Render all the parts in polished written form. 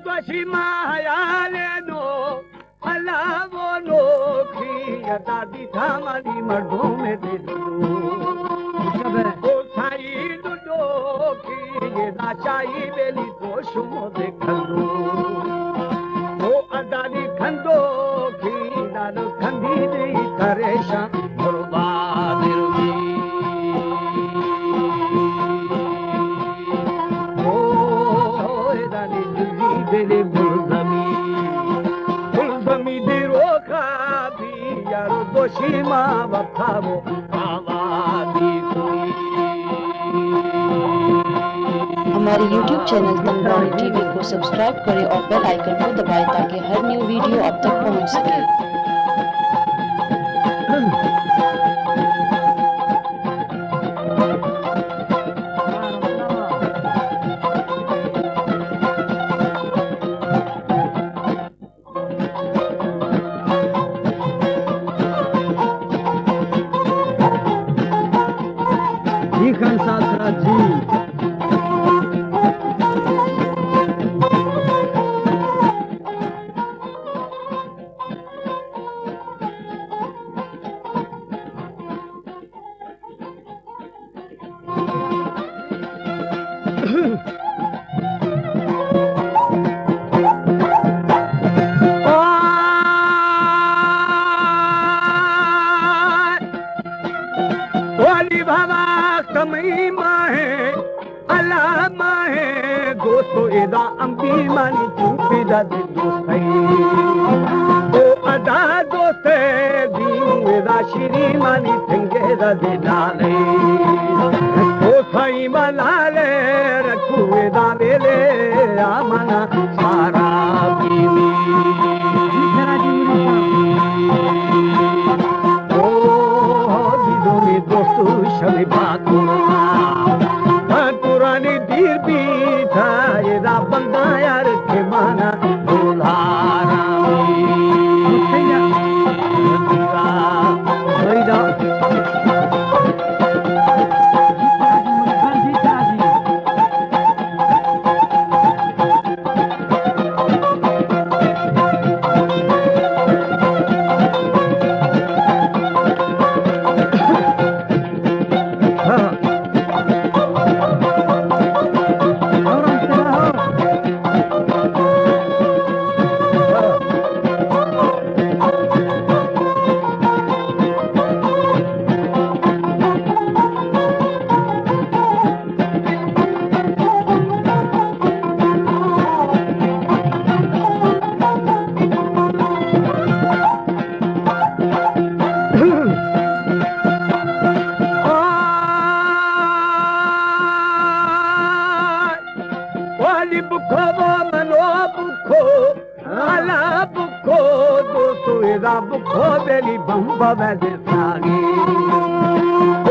Toshi Mahayaleno, Alavono, Kriyata di Tamadi Mardome de Dudu. O Sai Dudu, Kriyata Chai Beli Toshumo de Kandu. O Adani Kando, Kriyata Kandi de Taresha, Murba Dirumi. Dele bulzami diroka biyaro doshima bapavo avadi koi. हमारे YouTube channel तमरानी TV को subscribe करें और bell icon को दबाएं ताकि हर new video आप तक पहुंच सके। खान सासरा जी वाली बाबा कमई माहे अल्लाह माहे दोस्तों एदा अम्बी मानी चुपी दा दे दोस्तई ओ अदा दोस्ते दीन एदा श्री मानी थंगे दा दे डाले ओ साई मलाले रखू एदा लेले आमना सारा बीवी Shali Bakura Bakurani Dirbita Eda Bandayar Kemana Dulharami Bukho deli bamba vade sage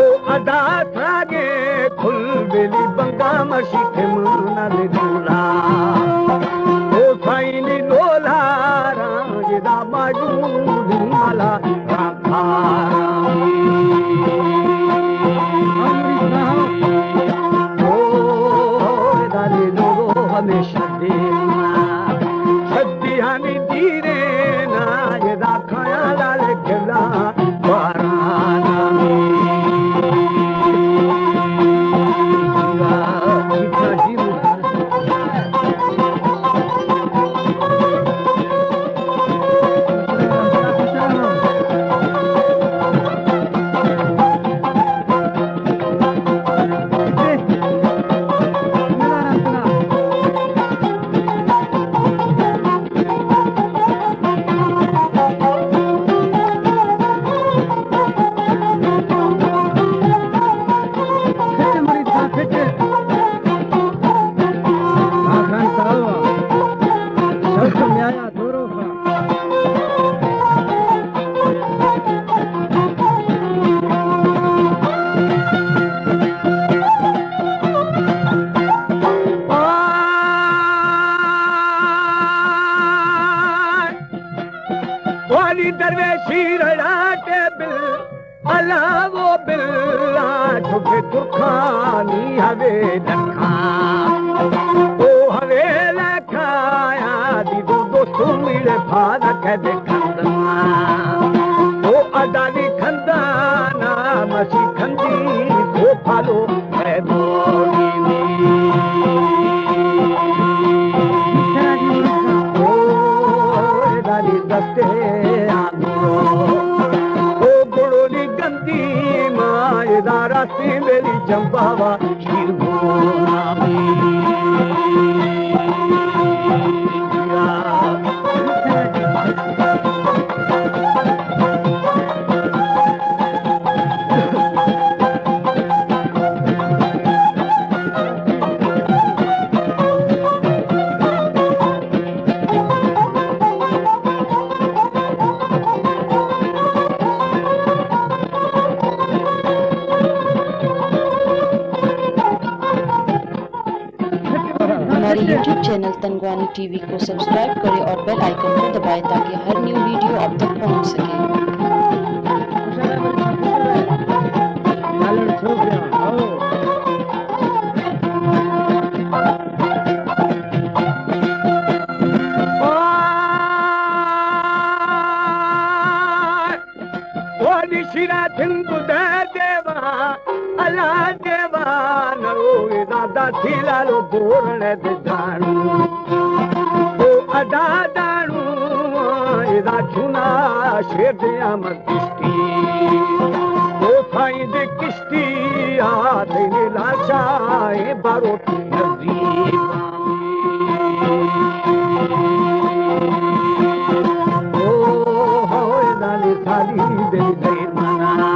o ada sage khul beli banga mashike mana de dula o saini lola rajda majud mala rakhara amrita o dali logo hamesha dena sadiyani dire na yeda दरवेशी रड़ाटे बिल अला वो बिल्ला झुके दुखानी हवे लखा ओ हवे लखाया सुमिड़े भार खे खंदना ओ अदानी खंदाना मसी खंदी ओ फालो है बोली ओ दानी दस्ते आगो ओ गुड़ोली गंदी माए दारा सी मेरी जंबावा शिरगो हमारे YouTube चैनल तनगवानी टीवी को सब्सक्राइब करें और बेल आइकन को दबाएं ताकि हर न्यू वीडियो आप तक पहुंच सके। अल्लाह देवा नो दादा थिलालो बोरणे दे जानू ओ अदा दानू इदा चुना शेदिया मस्ती ओ थाई दे किश्ती आ दे लाशा ए बारो नजीब ओ होए दाली साली दे दे मना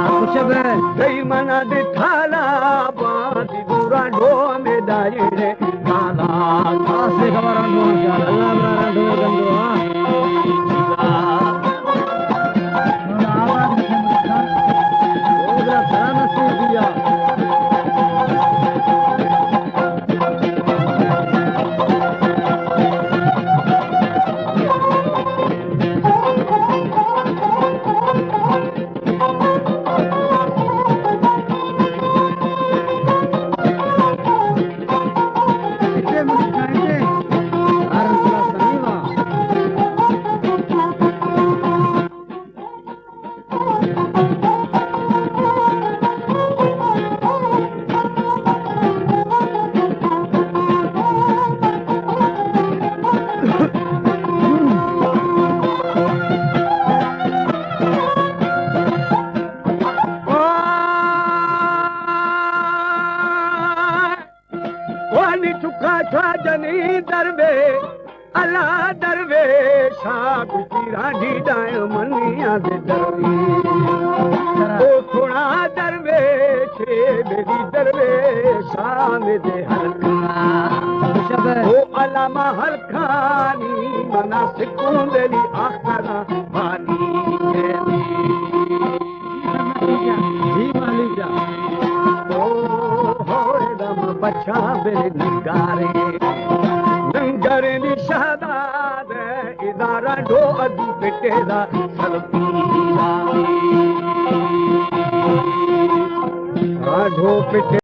दई मना दे थाला बादी दूरा ढो में डाले रे काला कासे खबरा ढो जा अल्लाह बरा ढो गंदो ओला प्राण से दिया जनी दरवे अल्लाह दरवे शाह राधी दाय मनिया दे दरवे ओ थोड़ा दरवे छे मेरी दरवे शाह दे हरका ओ अलामा हरखानी मना सिकून देली आखरा बानी जी मालिका ओ होए दम बचा बे निगारे नंगरे निशादाद इदारा ढो अदू बेटेदा सलपीला ढो पेटे